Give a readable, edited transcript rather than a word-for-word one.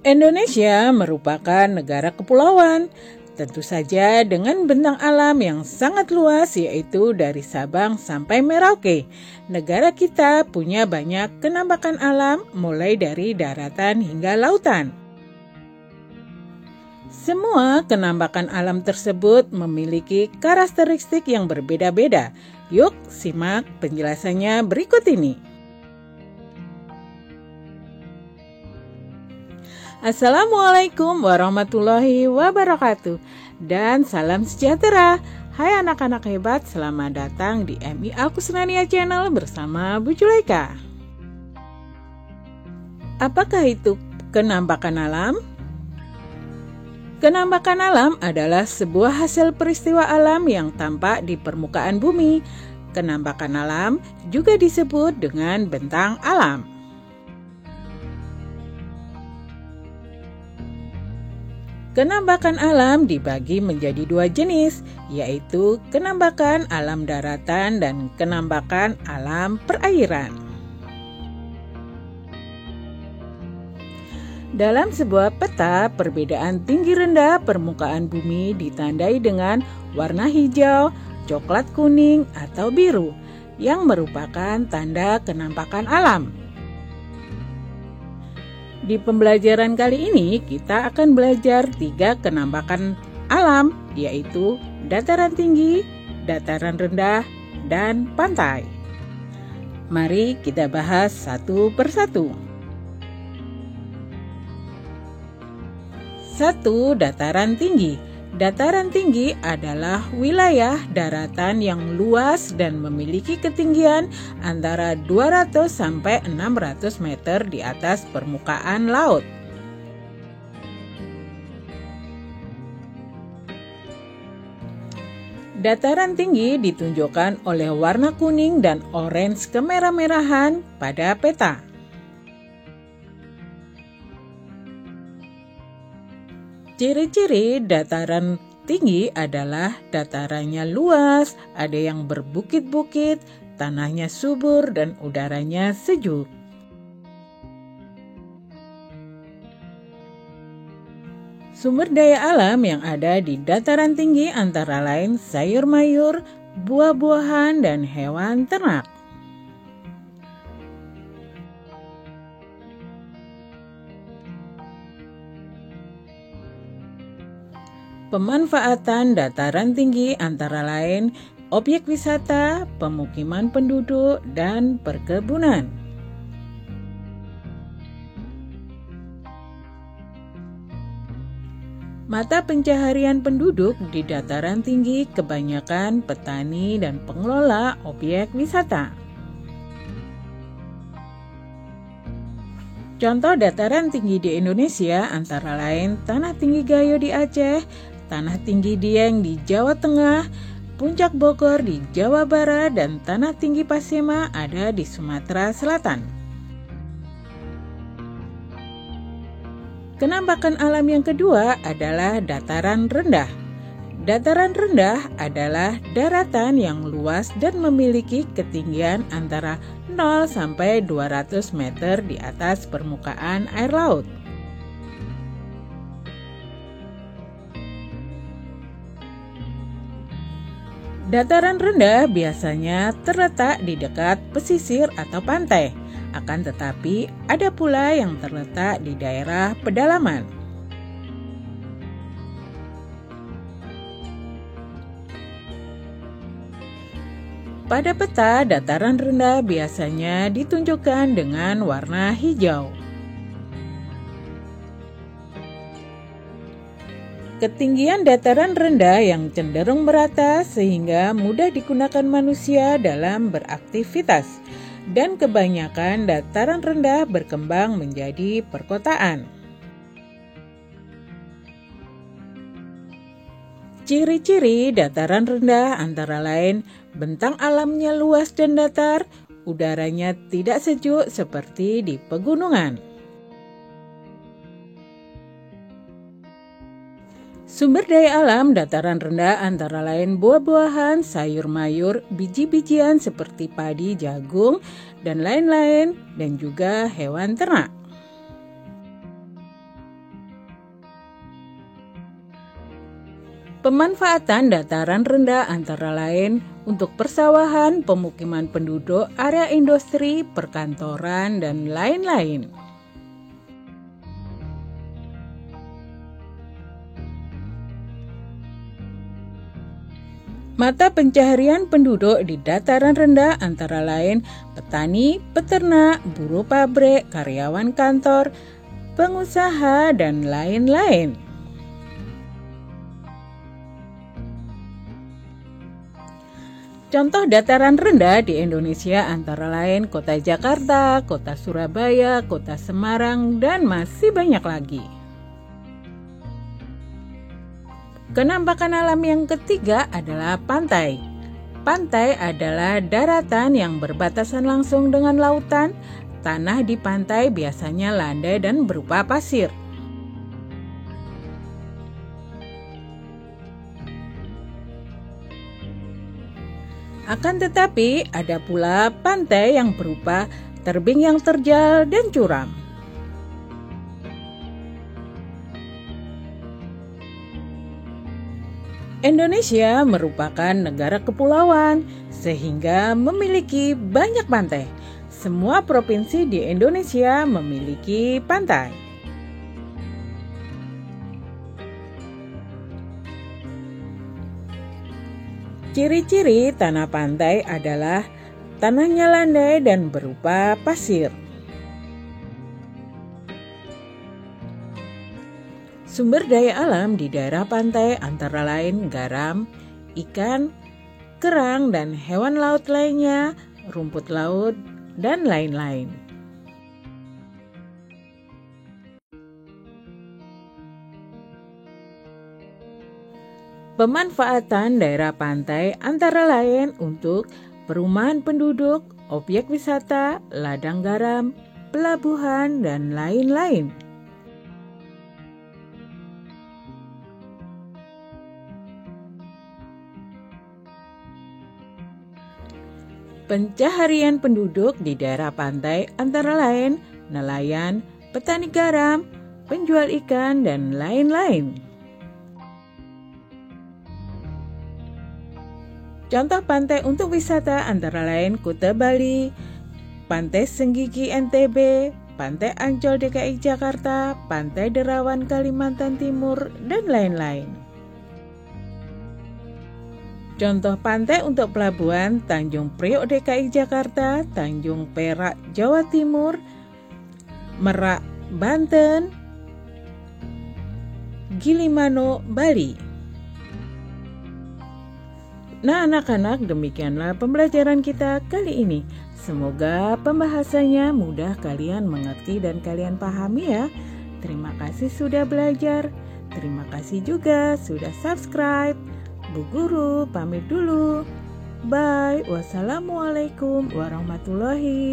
Indonesia merupakan negara kepulauan, tentu saja dengan bentang alam yang sangat luas yaitu dari Sabang sampai Merauke. Negara kita punya banyak penampakan alam mulai dari daratan hingga lautan. Semua penampakan alam tersebut memiliki karakteristik yang berbeda-beda. Yuk simak penjelasannya berikut ini. Assalamualaikum warahmatullahi wabarakatuh dan salam sejahtera. Hai anak-anak hebat, selamat datang di MI Alkusnania Channel bersama Bu Julaika. Apakah itu penampakan alam? Penampakan alam adalah sebuah hasil peristiwa alam yang tampak di permukaan bumi. Penampakan alam juga disebut dengan bentang alam. Penampakan alam dibagi menjadi dua jenis, yaitu penampakan alam daratan dan penampakan alam perairan. Dalam sebuah peta, perbedaan tinggi rendah permukaan bumi ditandai dengan warna hijau, coklat kuning, atau biru, yang merupakan tanda penampakan alam. Di pembelajaran kali ini, kita akan belajar 3 penampakan alam, yaitu dataran tinggi, dataran rendah, dan pantai. Mari kita bahas satu persatu. 1. Dataran tinggi. Dataran tinggi adalah wilayah daratan yang luas dan memiliki ketinggian antara 200 sampai 600 meter di atas permukaan laut. Dataran tinggi ditunjukkan oleh warna kuning dan orange kemerah-merahan pada peta. Ciri-ciri dataran tinggi adalah datarannya luas, ada yang berbukit-bukit, tanahnya subur, dan udaranya sejuk. Sumber daya alam yang ada di dataran tinggi antara lain sayur mayur, buah-buahan, dan hewan ternak. Pemanfaatan dataran tinggi antara lain objek wisata, pemukiman penduduk, dan perkebunan. Mata pencaharian penduduk di dataran tinggi kebanyakan petani dan pengelola objek wisata. Contoh dataran tinggi di Indonesia antara lain Tanah Tinggi Gayo di Aceh, Tanah Tinggi Dieng di Jawa Tengah, Puncak Bogor di Jawa Barat, dan Tanah Tinggi Pasema ada di Sumatera Selatan. Penampakan alam yang kedua adalah dataran rendah. Dataran rendah adalah daratan yang luas dan memiliki ketinggian antara 0 sampai 200 meter di atas permukaan air laut. Dataran rendah biasanya terletak di dekat pesisir atau pantai, akan tetapi ada pula yang terletak di daerah pedalaman. Pada peta, dataran rendah biasanya ditunjukkan dengan warna hijau. Ketinggian dataran rendah yang cenderung merata sehingga mudah digunakan manusia dalam beraktivitas, dan kebanyakan dataran rendah berkembang menjadi perkotaan. Ciri-ciri dataran rendah antara lain bentang alamnya luas dan datar, udaranya tidak sejuk seperti di pegunungan. Sumber daya alam dataran rendah antara lain buah-buahan, sayur mayur, biji-bijian seperti padi, jagung, dan lain-lain, dan juga hewan ternak. Pemanfaatan dataran rendah antara lain untuk persawahan, pemukiman penduduk, area industri, perkantoran, dan lain-lain. Mata pencaharian penduduk di dataran rendah antara lain petani, peternak, buruh pabrik, karyawan kantor, pengusaha, dan lain-lain. Contoh dataran rendah di Indonesia antara lain Kota Jakarta, Kota Surabaya, Kota Semarang, dan masih banyak lagi. Kenampakan alam yang ketiga adalah pantai. Pantai adalah daratan yang berbatasan langsung dengan lautan. Tanah di pantai biasanya landai dan berupa pasir. Akan tetapi, ada pula pantai yang berupa tebing yang terjal dan curam. Indonesia merupakan negara kepulauan, sehingga memiliki banyak pantai. Semua provinsi di Indonesia memiliki pantai. Ciri-ciri tanah pantai adalah tanahnya landai dan berupa pasir. Sumber daya alam di daerah pantai antara lain garam, ikan, kerang dan hewan laut lainnya, rumput laut, dan lain-lain. Pemanfaatan daerah pantai antara lain untuk perumahan penduduk, objek wisata, ladang garam, pelabuhan, dan lain-lain. Pencaharian penduduk di daerah pantai antara lain nelayan, petani garam, penjual ikan, dan lain-lain. Contoh pantai untuk wisata antara lain Kuta Bali, Pantai Senggigi NTB, Pantai Ancol DKI Jakarta, Pantai Derawan Kalimantan Timur, dan lain-lain. Contoh pantai untuk pelabuhan Tanjung Priok DKI Jakarta, Tanjung Perak Jawa Timur, Merak Banten, Gilimanuk Bali. Nah anak-anak, demikianlah pembelajaran kita kali ini. Semoga pembahasannya mudah kalian mengerti dan kalian pahami ya. Terima kasih sudah belajar. Terima kasih juga sudah subscribe. Bu Guru pamit dulu. Bye. Wassalamualaikum warahmatullahi